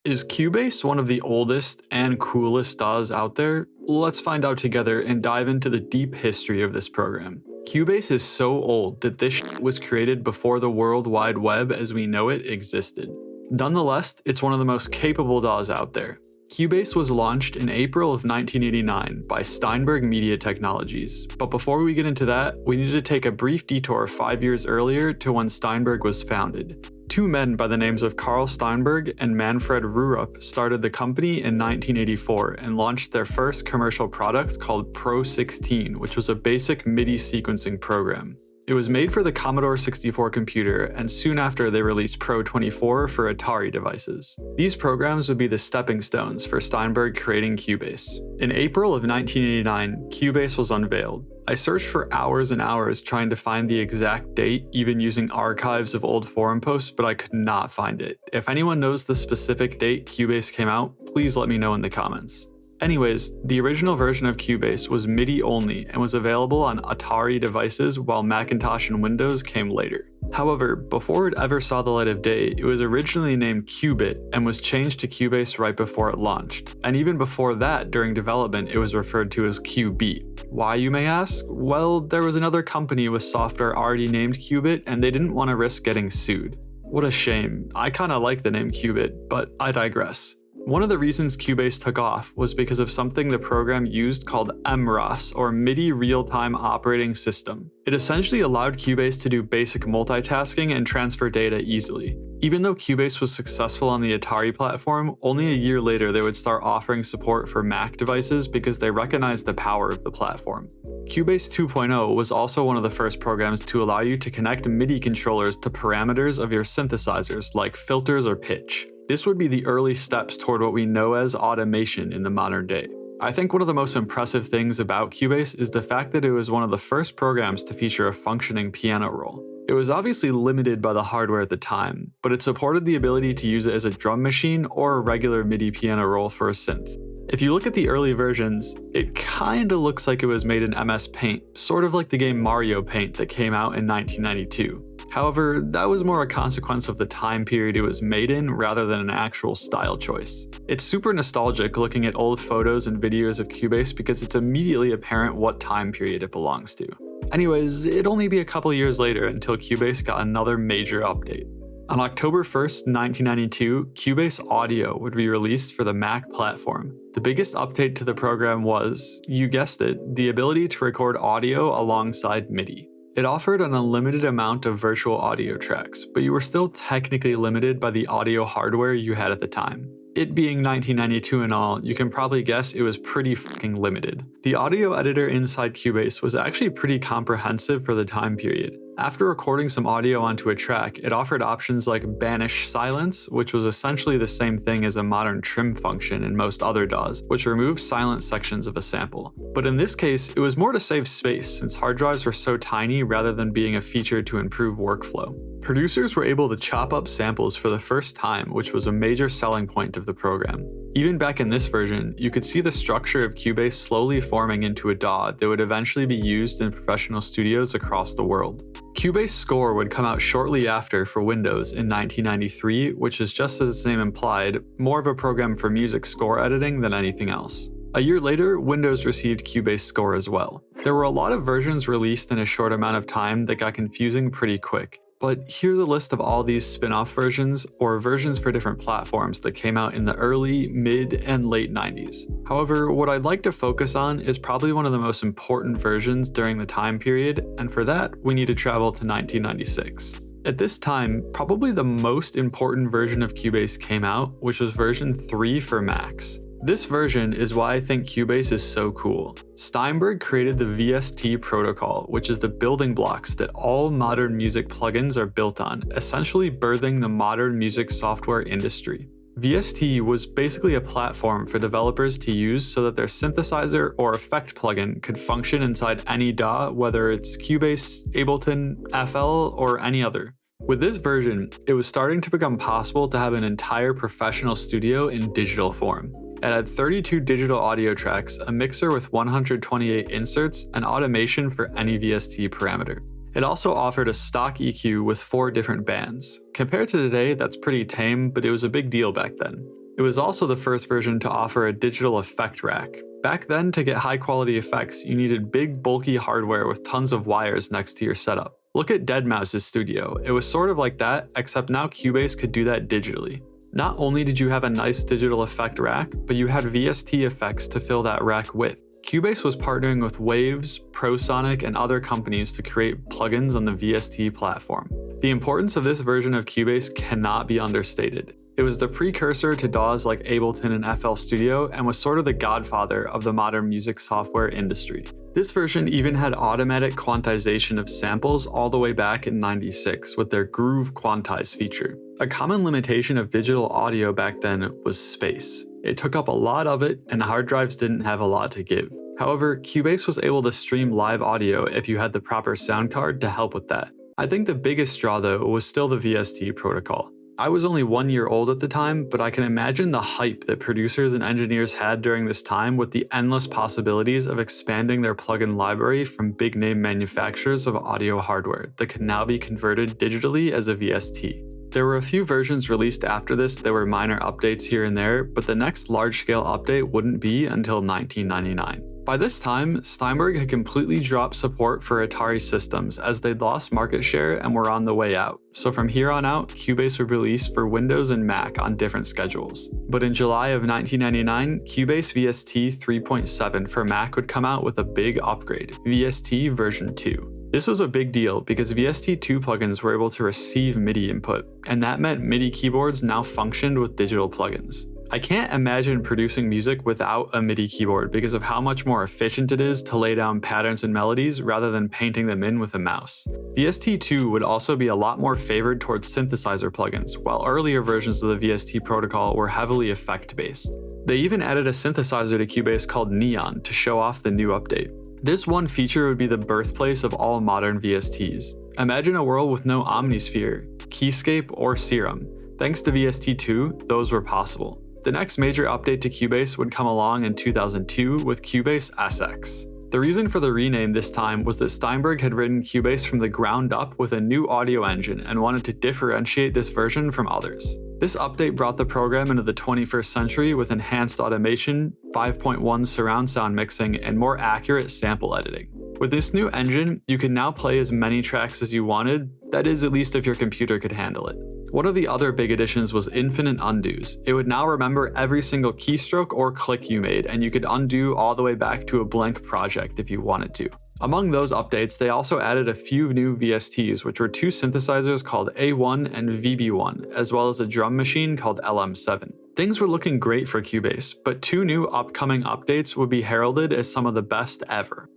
Is Cubase one of the oldest and coolest DAWs out there? Let's find out together and dive into the deep history of this program. Cubase is so old that this was created before the World Wide Web as we know it existed. Nonetheless, it's one of the most capable DAWs out there. Cubase was launched in April of 1989 by Steinberg Media Technologies, but before we get into that, we need to take a brief detour 5 years earlier to when Steinberg was founded. Two men by the names of Carl Steinberg and Manfred Rurup started the company in 1984 and launched their first commercial product called Pro 16, which was a basic MIDI sequencing program. It was made for the Commodore 64 computer, and soon after they released Pro 24 for Atari devices. These programs would be the stepping stones for Steinberg creating Cubase. In April of 1989, Cubase was unveiled. I searched for hours and hours trying to find the exact date, even using archives of old forum posts, but I could not find it. If anyone knows the specific date Cubase came out, please let me know in the comments. Anyways, the original version of Cubase was MIDI only and was available on Atari devices while Macintosh and Windows came later. However, before it ever saw the light of day, it was originally named Qubit and was changed to Cubase right before it launched. And even before that, during development, it was referred to as Qbeat. Why, you may ask? Well, there was another company with software already named Qubit and they didn't want to risk getting sued. What a shame. I kinda like the name Qubit, but I digress. One of the reasons Cubase took off was because of something the program used called MROS, or MIDI Real-Time Operating System. It essentially allowed Cubase to do basic multitasking and transfer data easily. Even though Cubase was successful on the Atari platform, only a year later they would start offering support for Mac devices because they recognized the power of the platform. Cubase 2.0 was also one of the first programs to allow you to connect MIDI controllers to parameters of your synthesizers like filters or pitch. This would be the early steps toward what we know as automation in the modern day. I think one of the most impressive things about Cubase is the fact that it was one of the first programs to feature a functioning piano roll. It was obviously limited by the hardware at the time, but it supported the ability to use it as a drum machine or a regular MIDI piano roll for a synth. If you look at the early versions, it kinda looks like it was made in MS Paint, sort of like the game Mario Paint that came out in 1992. However, that was more a consequence of the time period it was made in rather than an actual style choice. It's super nostalgic looking at old photos and videos of Cubase because it's immediately apparent what time period it belongs to. Anyways, it'd only be a couple years later until Cubase got another major update. On October 1st, 1992, Cubase Audio would be released for the Mac platform. The biggest update to the program was, you guessed it, the ability to record audio alongside MIDI. It offered an unlimited amount of virtual audio tracks, but you were still technically limited by the audio hardware you had at the time. It being 1992 and all, you can probably guess it was pretty fucking limited. The audio editor inside Cubase was actually pretty comprehensive for the time period. After recording some audio onto a track, it offered options like banish silence, which was essentially the same thing as a modern trim function in most other DAWs, which removes silent sections of a sample. But in this case, it was more to save space since hard drives were so tiny rather than being a feature to improve workflow. Producers were able to chop up samples for the first time, which was a major selling point of the program. Even back in this version, you could see the structure of Cubase slowly forming into a DAW that would eventually be used in professional studios across the world. Cubase Score would come out shortly after for Windows in 1993, which is, just as its name implied, more of a program for music score editing than anything else. A year later, Windows received Cubase Score as well. There were a lot of versions released in a short amount of time that got confusing pretty quick. But here's a list of all these spin-off versions, or versions for different platforms that came out in the early, mid, and late 90s. However, what I'd like to focus on is probably one of the most important versions during the time period, and for that, we need to travel to 1996. At this time, probably the most important version of Cubase came out, which was version 3 for Macs. This version is why I think Cubase is so cool. Steinberg created the VST protocol, which is the building blocks that all modern music plugins are built on, essentially birthing the modern music software industry. VST was basically a platform for developers to use so that their synthesizer or effect plugin could function inside any DAW, whether it's Cubase, Ableton, FL, or any other. With this version, it was starting to become possible to have an entire professional studio in digital form. It had 32 digital audio tracks, a mixer with 128 inserts, and automation for any VST parameter. It also offered a stock EQ with 4 different bands. Compared to today, that's pretty tame, but it was a big deal back then. It was also the first version to offer a digital effect rack. Back then, to get high-quality effects, you needed big, bulky hardware with tons of wires next to your setup. Look at deadmau5's studio. It was sort of like that, except now Cubase could do that digitally. Not only did you have a nice digital effect rack, but you had VST effects to fill that rack with. Cubase was partnering with Waves, ProSonic, and other companies to create plugins on the VST platform. The importance of this version of Cubase cannot be understated. It was the precursor to DAWs like Ableton and FL Studio and was sort of the godfather of the modern music software industry. This version even had automatic quantization of samples all the way back in '96 with their Groove Quantize feature. A common limitation of digital audio back then was space. It took up a lot of it, and hard drives didn't have a lot to give. However, Cubase was able to stream live audio if you had the proper sound card to help with that. I think the biggest straw though was still the VST protocol. I was only 1 year old at the time, but I can imagine the hype that producers and engineers had during this time with the endless possibilities of expanding their plugin library from big-name manufacturers of audio hardware that could now be converted digitally as a VST. There were a few versions released after this that were minor updates here and there, but the next large-scale update wouldn't be until 1999. By this time, Steinberg had completely dropped support for Atari systems as they'd lost market share and were on the way out. So from here on out, Cubase would release for Windows and Mac on different schedules. But in July of 1999, Cubase VST 3.7 for Mac would come out with a big upgrade, VST version 2. This was a big deal because VST2 plugins were able to receive MIDI input, and that meant MIDI keyboards now functioned with digital plugins. I can't imagine producing music without a MIDI keyboard because of how much more efficient it is to lay down patterns and melodies rather than painting them in with a mouse. VST2 would also be a lot more favored towards synthesizer plugins, while earlier versions of the VST protocol were heavily effect-based. They even added a synthesizer to Cubase called Neon to show off the new update. This one feature would be the birthplace of all modern VSTs. Imagine a world with no Omnisphere, Keyscape, or Serum. Thanks to VST2, those were possible. The next major update to Cubase would come along in 2002 with Cubase SX. The reason for the rename this time was that Steinberg had written Cubase from the ground up with a new audio engine and wanted to differentiate this version from others. This update brought the program into the 21st century with enhanced automation, 5.1 surround sound mixing, and more accurate sample editing. With this new engine, you can now play as many tracks as you wanted, that is, at least if your computer could handle it. One of the other big additions was infinite undos. It would now remember every single keystroke or click you made, and you could undo all the way back to a blank project if you wanted to. Among those updates, they also added a few new VSTs, which were two synthesizers called A1 and VB1, as well as a drum machine called LM7. Things were looking great for Cubase, but two new upcoming updates would be heralded as some of the best ever.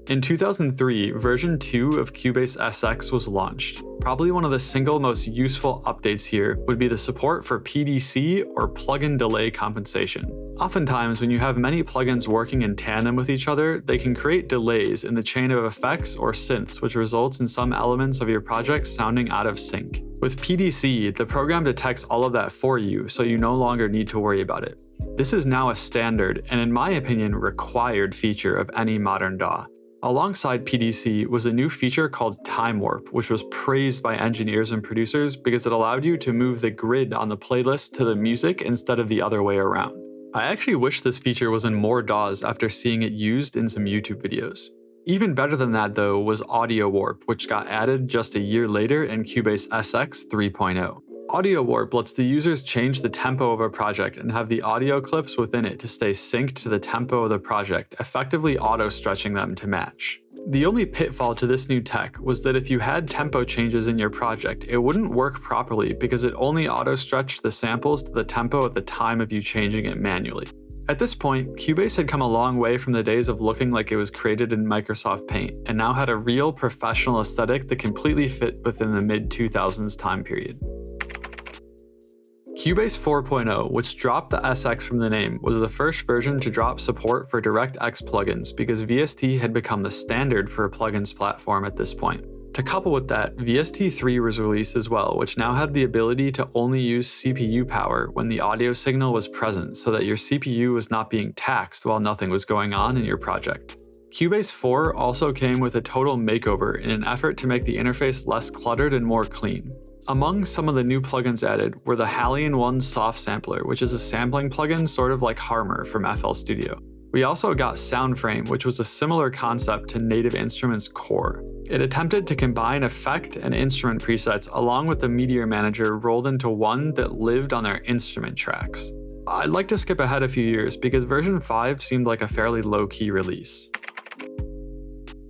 In 2003, version 2 of Cubase SX was launched. Probably one of the single most useful updates here would be the support for PDC or plugin delay compensation. Oftentimes, when you have many plugins working in tandem with each other, they can create delays in the chain of effects or synths, which results in some elements of your project sounding out of sync. With PDC, the program detects all of that for you, so you no longer need to worry about it. This is now a standard and, in my opinion, required feature of any modern DAW. Alongside PDC was a new feature called Time Warp, which was praised by engineers and producers because it allowed you to move the grid on the playlist to the music instead of the other way around. I actually wish this feature was in more DAWs after seeing it used in some YouTube videos. Even better than that though was Audio Warp, which got added just a year later in Cubase SX 3.0. Audio Warp lets the users change the tempo of a project and have the audio clips within it to stay synced to the tempo of the project, effectively auto-stretching them to match. The only pitfall to this new tech was that if you had tempo changes in your project, it wouldn't work properly because it only auto-stretched the samples to the tempo at the time of you changing it manually. At this point, Cubase had come a long way from the days of looking like it was created in Microsoft Paint, and now had a real professional aesthetic that completely fit within the mid-2000s time period. Cubase 4.0, which dropped the SX from the name, was the first version to drop support for DirectX plugins because VST had become the standard for a plugins platform at this point. To couple with that, VST3 was released as well, which now had the ability to only use CPU power when the audio signal was present so that your CPU was not being taxed while nothing was going on in your project. Cubase 4 also came with a total makeover in an effort to make the interface less cluttered and more clean. Among some of the new plugins added were the Halion-1 Soft Sampler, which is a sampling plugin sort of like Harmor from FL Studio. We also got SoundFrame, which was a similar concept to Native Instruments Core. It attempted to combine effect and instrument presets along with the Meteor Manager rolled into one that lived on their instrument tracks. I'd like to skip ahead a few years because version 5 seemed like a fairly low-key release.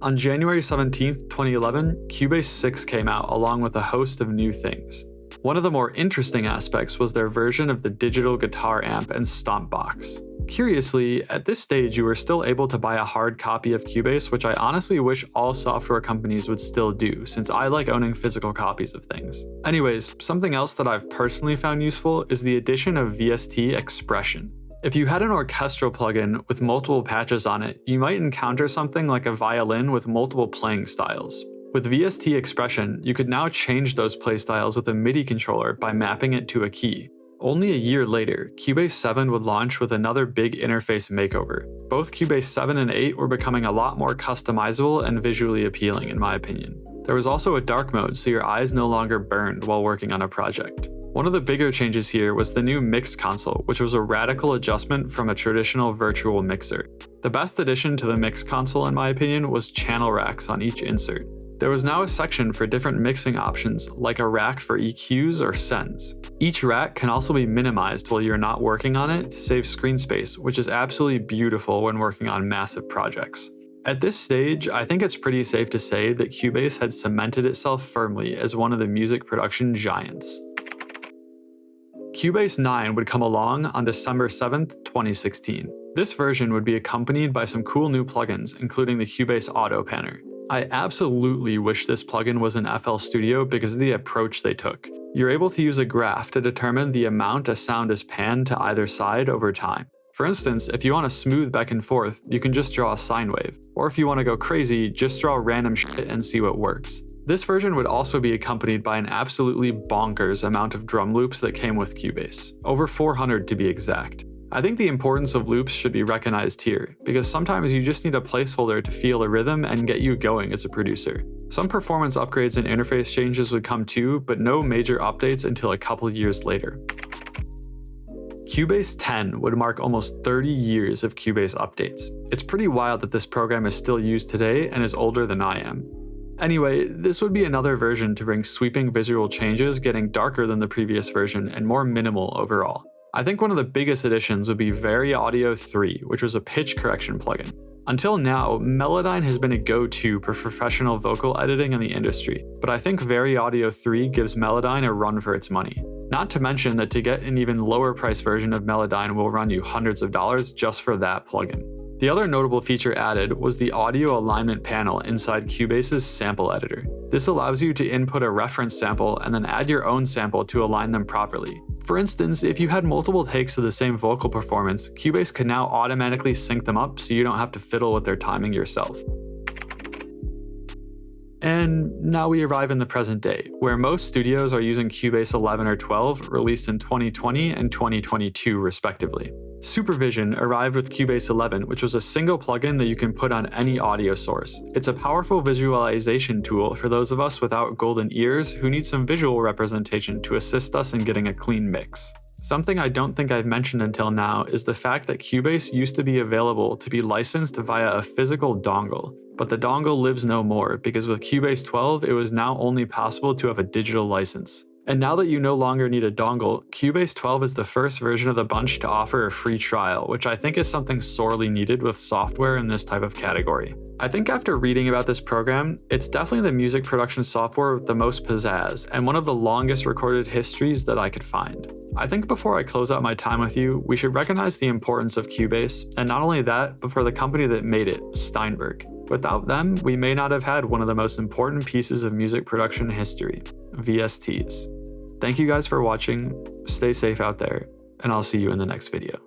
On January 17, 2011, Cubase 6 came out along with a host of new things. One of the more interesting aspects was their version of the digital guitar amp and stomp box. Curiously, at this stage you were still able to buy a hard copy of Cubase, which I honestly wish all software companies would still do, since I like owning physical copies of things. Anyways, something else that I've personally found useful is the addition of VST Expression. If you had an orchestral plugin with multiple patches on it, you might encounter something like a violin with multiple playing styles. With VST Expression, you could now change those playstyles with a MIDI controller by mapping it to a key. Only a year later, Cubase 7 would launch with another big interface makeover. Both Cubase 7 and 8 were becoming a lot more customizable and visually appealing in my opinion. There was also a dark mode so your eyes no longer burned while working on a project. One of the bigger changes here was the new mix console, which was a radical adjustment from a traditional virtual mixer. The best addition to the mix console in my opinion was channel racks on each insert. There was now a section for different mixing options, like a rack for EQs or sends. Each rack can also be minimized while you're not working on it to save screen space, which is absolutely beautiful when working on massive projects. At this stage, I think it's pretty safe to say that Cubase had cemented itself firmly as one of the music production giants. Cubase 9 would come along on December 7th, 2016. This version would be accompanied by some cool new plugins, including the Cubase Auto Panner. I absolutely wish this plugin was in FL Studio because of the approach they took. You're able to use a graph to determine the amount a sound is panned to either side over time. For instance, if you want a smooth back and forth, you can just draw a sine wave. Or if you want to go crazy, just draw random shit and see what works. This version would also be accompanied by an absolutely bonkers amount of drum loops that came with Cubase. Over 400 to be exact. I think the importance of loops should be recognized here, because sometimes you just need a placeholder to feel a rhythm and get you going as a producer. Some performance upgrades and interface changes would come too, but no major updates until a couple years later. Cubase 10 would mark almost 30 years of Cubase updates. It's pretty wild that this program is still used today and is older than I am. Anyway, this would be another version to bring sweeping visual changes, getting darker than the previous version and more minimal overall. I think one of the biggest additions would be Vari Audio 3, which was a pitch correction plugin. Until now, Melodyne has been a go-to for professional vocal editing in the industry, but I think Vari Audio 3 gives Melodyne a run for its money. Not to mention that to get an even lower price version of Melodyne will run you hundreds of dollars just for that plugin. The other notable feature added was the audio alignment panel inside Cubase's sample editor. This allows you to input a reference sample and then add your own sample to align them properly. For instance, if you had multiple takes of the same vocal performance, Cubase can now automatically sync them up so you don't have to fiddle with their timing yourself. And now we arrive in the present day, where most studios are using Cubase 11 or 12, released in 2020 and 2022 respectively. Supervision arrived with Cubase 11, which was a single plugin that you can put on any audio source. It's a powerful visualization tool for those of us without golden ears who need some visual representation to assist us in getting a clean mix. Something I don't think I've mentioned until now is the fact that Cubase used to be available to be licensed via a physical dongle, but the dongle lives no more because with Cubase 12 it was now only possible to have a digital license. And now that you no longer need a dongle, Cubase 12 is the first version of the bunch to offer a free trial, which I think is something sorely needed with software in this type of category. I think after reading about this program, it's definitely the music production software with the most pizzazz and one of the longest recorded histories that I could find. I think before I close out my time with you, we should recognize the importance of Cubase, and not only that, but for the company that made it, Steinberg. Without them, we may not have had one of the most important pieces of music production history, VSTs. Thank you guys for watching, stay safe out there, and I'll see you in the next video.